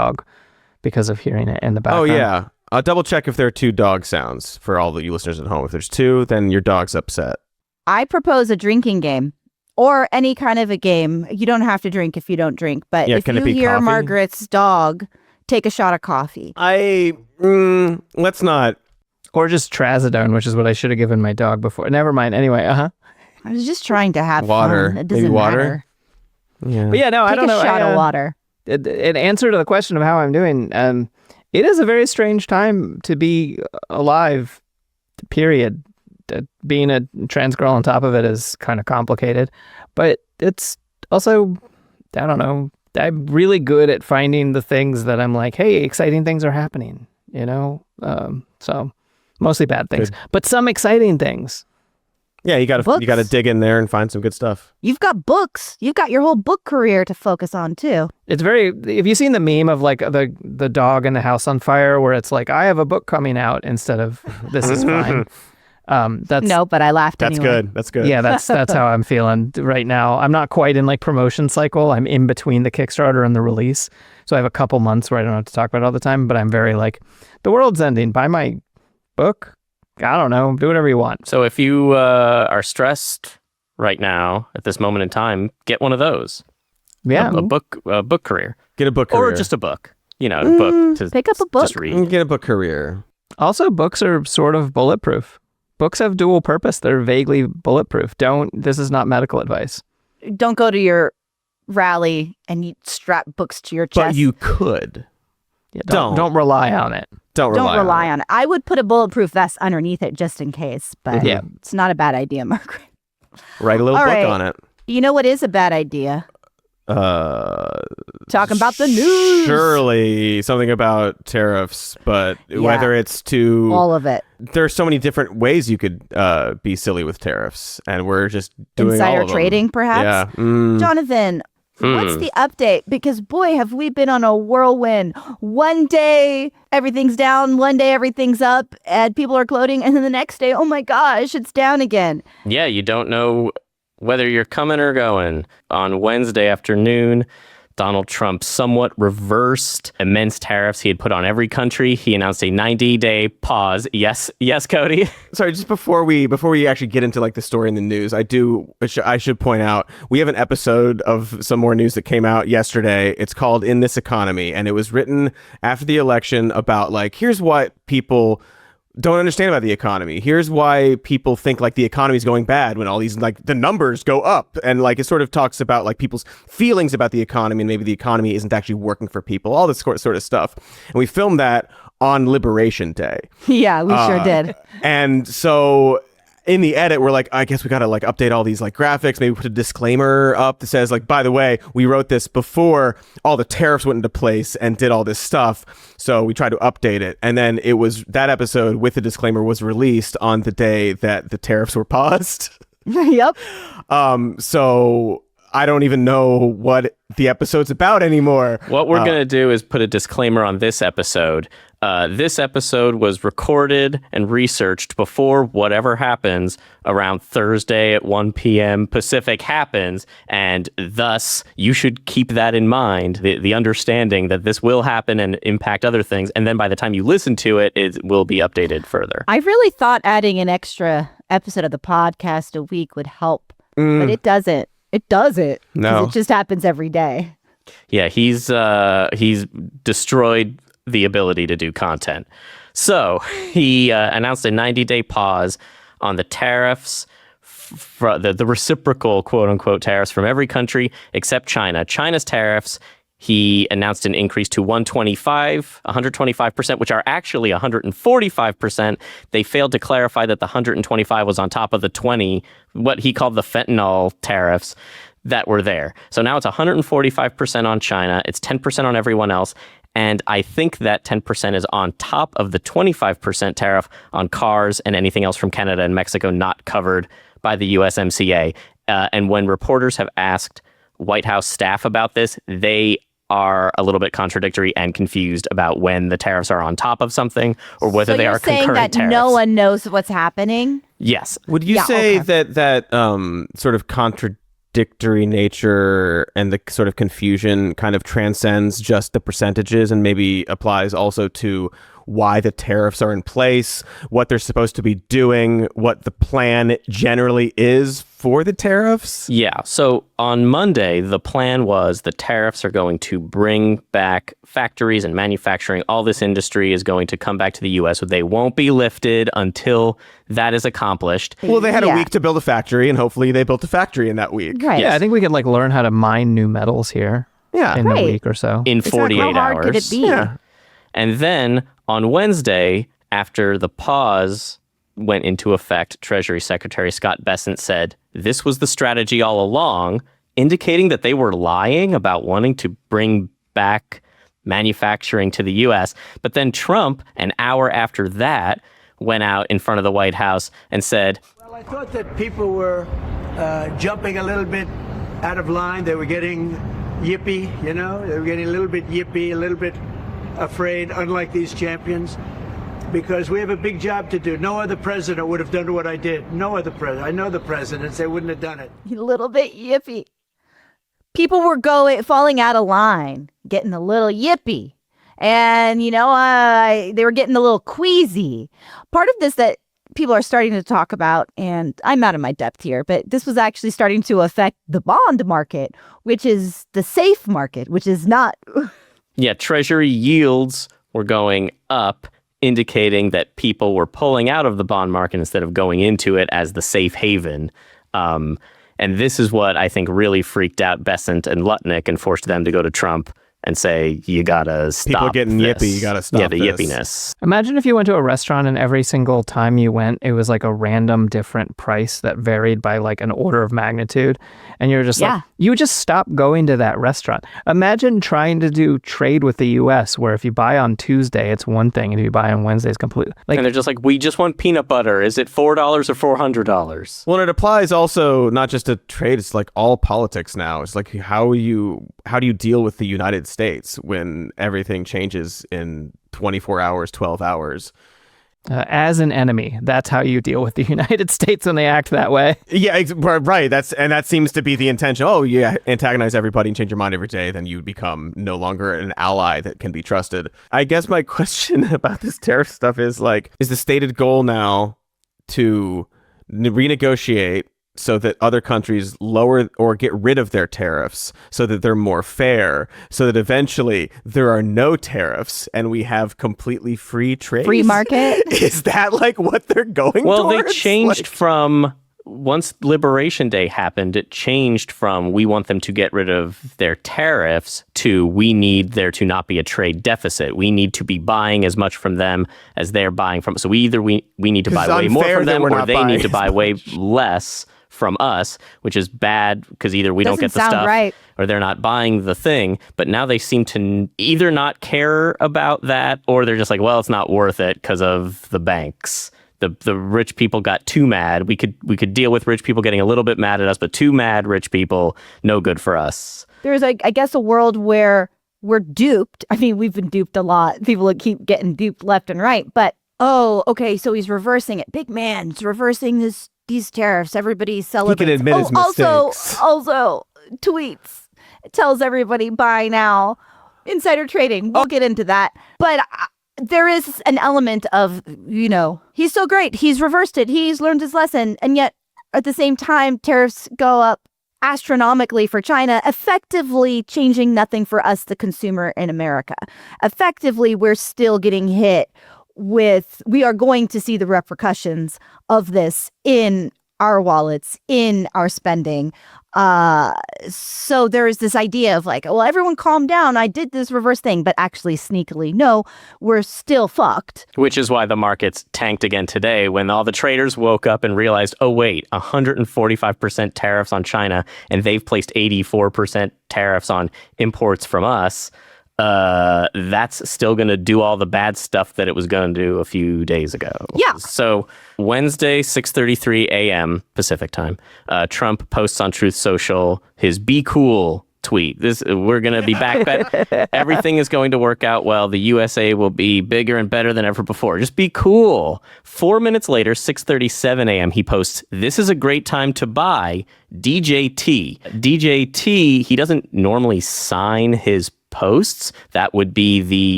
dog because of hearing it in the Oh, background. yeah. I'll double check if there are 2 dog sounds for all the you listeners at home. If there's 2, then your dog's upset. I propose a drinking game or any kind of a game. You don't have to drink if you don't drink, but if can you it be hear coffee? Margaret's dog, take a shot of coffee. Let's not. Or just trazodone, which is what I should have given my dog before. Never mind. Anyway, I was just trying to have Water. fun. It Maybe doesn't water? matter. Yeah. But yeah, no, I don't know. Take a shot of water. In answer to the question of how I'm doing, it is a very strange time to be alive, period. Being a trans girl on top of it is kind of complicated, but it's also, I don't know, I'm really good at finding the things that I'm like, hey, exciting things are happening, so mostly bad things, but some exciting things. Yeah, you gotta dig in there and find some good stuff. You've got books. You've got your whole book career to focus on too. It's very, have you seen the meme of like the dog in the house on fire where it's like, I have a book coming out instead of this is fine. No, but I laughed anyway. That's good. Yeah, that's how I'm feeling right now. I'm not quite in like promotion cycle. I'm in between the Kickstarter and the release. So I have a couple months where I don't have to talk about it all the time, but I'm very like, the world's ending. Buy my book. I don't know. Do whatever you want. So if you are stressed right now at this moment in time, get one of those. Yeah. A book career. Get a book career. Or just a book. A book to pick up a book. just read. Get a book career. Also, books are sort of bulletproof. Books have dual purpose. They're vaguely bulletproof. This is not medical advice. Don't go to your rally and you strap books to your chest. But you could. Yeah, don't rely on it. Don't rely on it. I would put a bulletproof vest underneath it just in case, but Yeah. it's not a bad idea, Margaret. Write a little All book right. on it. You know what is a bad idea? Talking about the news. Surely something about tariffs, but whether it's to all of it. There's so many different ways you could be silly with tariffs, and we're just doing Insider all of them. trading, perhaps. Yeah. Jonathan, what's the update? Because boy, have we been on a whirlwind. One day everything's down, one day everything's up, and people are gloating, and then the next day, oh my gosh, it's down again. Yeah, you don't know whether you're coming or going. On Wednesday afternoon, Donald Trump somewhat reversed immense tariffs he had put on every country. He announced a 90-day pause. Yes, Cody. Sorry, just before we actually get into like the story in the news, I should point out we have an episode of some more news that came out yesterday. It's called In This Economy, and it was written after the election about like, here's what people don't understand about the economy. Here's why people think like the economy is going bad when all these like the numbers go up, and like it sort of talks about like people's feelings about the economy and maybe the economy isn't actually working for people, all this sort of stuff. And we filmed that on Liberation Day. Yeah, we sure did. And so in the edit, we're like, I guess we got to like update all these like graphics, maybe put a disclaimer up that says like, by the way, we wrote this before all the tariffs went into place and did all this stuff. So we tried to update it. And then it was that episode with the disclaimer was released on the day that the tariffs were paused. Yep. So I don't even know what the episode's about anymore. What we're going to do is put a disclaimer on this episode. This episode was recorded and researched before whatever happens around Thursday at 1 p.m. Pacific happens, and thus you should keep that in mind, the understanding that this will happen and impact other things, and then by the time you listen to it, it will be updated further. I really thought adding an extra episode of the podcast a week would help, but it doesn't. It doesn't. No. It just happens every day. Yeah, he's destroyed the ability to do content. So he announced a 90-day pause on the tariffs, the reciprocal quote-unquote tariffs from every country except China. China's tariffs, he announced an increase to 125%, which are actually 145%. They failed to clarify that the 125 was on top of the 20, what he called the fentanyl tariffs that were there. So now it's 145% on China. It's 10% on everyone else. And I think that 10% is on top of the 25% tariff on cars and anything else from Canada and Mexico not covered by the USMCA. And when reporters have asked White House staff about this, they are a little bit contradictory and confused about when the tariffs are on top of something or whether they are concurrent that tariffs. No one knows what's happening? Yes. Would you say that sort of contradictory nature and the sort of confusion kind of transcends just the percentages and maybe applies also to why the tariffs are in place, what they're supposed to be doing, what the plan generally is for the tariffs? Yeah. So on Monday, the plan was the tariffs are going to bring back factories and manufacturing. All this industry is going to come back to the U.S. So they won't be lifted until that is accomplished. Well, they had a week to build a factory, and hopefully they built a factory in that week. Right. Yeah, I think we could learn how to mine new metals here in a week or so. In 48 How hard hours. could it be? Yeah. And then on Wednesday, after the pause went into effect, Treasury Secretary Scott Bessent said this was the strategy all along, indicating that they were lying about wanting to bring back manufacturing to the U.S. But then Trump, an hour after that, went out in front of the White House and said, Well, I thought that people were jumping a little bit out of line. They were getting yippy, They were getting a little bit yippy, a little bit afraid, unlike these champions, because we have a big job to do. No other president would have done what I did. No other president. I know the presidents. They wouldn't have done it. A little bit yippy. People were falling out of line, getting a little yippy. And, they were getting a little queasy. Part of this that people are starting to talk about, and I'm out of my depth here, but this was actually starting to affect the bond market, which is the safe market, which is not... Yeah, Treasury yields were going up, indicating that people were pulling out of the bond market instead of going into it as the safe haven. And this is what I think really freaked out Bessent and Lutnick and forced them to go to Trump and say, you gotta stop People getting this. yippy, you gotta stop Yeah, the this. yippiness. Imagine if you went to a restaurant and every single time you went, it was like a random different price that varied by like an order of magnitude. And you're just like, you would just stop going to that restaurant. Imagine trying to do trade with the US where if you buy on Tuesday, it's one thing. And if you buy on Wednesday, it's completely like, And they're just like, we just want peanut butter. Is it $4 or $400? Well, it applies also not just to trade, it's like all politics now. It's like how do you deal with the United States when everything changes in 24 hours, 12 hours? as an enemy. That's how you deal with the United States when they act that way. Yeah, right. That seems to be the intention. Oh, yeah, antagonize everybody and change your mind every day, then you become no longer an ally that can be trusted. I guess my question about this tariff stuff is is the stated goal now to renegotiate so that other countries lower or get rid of their tariffs so that they're more fair, so that eventually there are no tariffs and we have completely free trade? Free market? Is that what they're going Well, towards? they changed from, once Liberation Day happened, it changed from we want them to get rid of their tariffs to we need there to not be a trade deficit. We need to be buying as much from them as they're buying from us. So we need to buy way more from them or they need to buy way less from us, which is bad because either we don't get the stuff right. or they're not buying the thing. But now they seem to either not care about that or they're just like, well, it's not worth it because of the banks. The rich people got too mad. We could deal with rich people getting a little bit mad at us, but too mad rich people, no good for us. There's, I guess, a world where we're duped. I mean, we've been duped a lot. People keep getting duped left and right. But, oh, okay, so he's reversing it. Big man's reversing these tariffs. Everybody celebrates. He can admit his mistakes. Also, tweets. It tells everybody buy now. Insider trading. We'll get into that. But there is an element of, he's so great. He's reversed it. He's learned his lesson. And yet, at the same time, tariffs go up astronomically for China, effectively changing nothing for us, the consumer in America. Effectively, we're still getting hit we are going to see the repercussions of this in our wallets, in our spending. So there's this idea of well, everyone calm down. I did this reverse thing, but actually sneakily, no, we're still fucked. Which is why the markets tanked again today when all the traders woke up and realized, oh, wait, 145% tariffs on China, and they've placed 84% tariffs on imports from us. That's still going to do all the bad stuff that it was going to do a few days ago. Yeah. So Wednesday, 6:33 a.m. Pacific time, Trump posts on Truth Social his Be Cool tweet. We're going to be back, but everything is going to work out well. The USA will be bigger and better than ever before. Just be cool. 4 minutes later, 6:37 a.m., he posts, "This is a great time to buy DJT." DJT, he doesn't normally sign his posts. That would be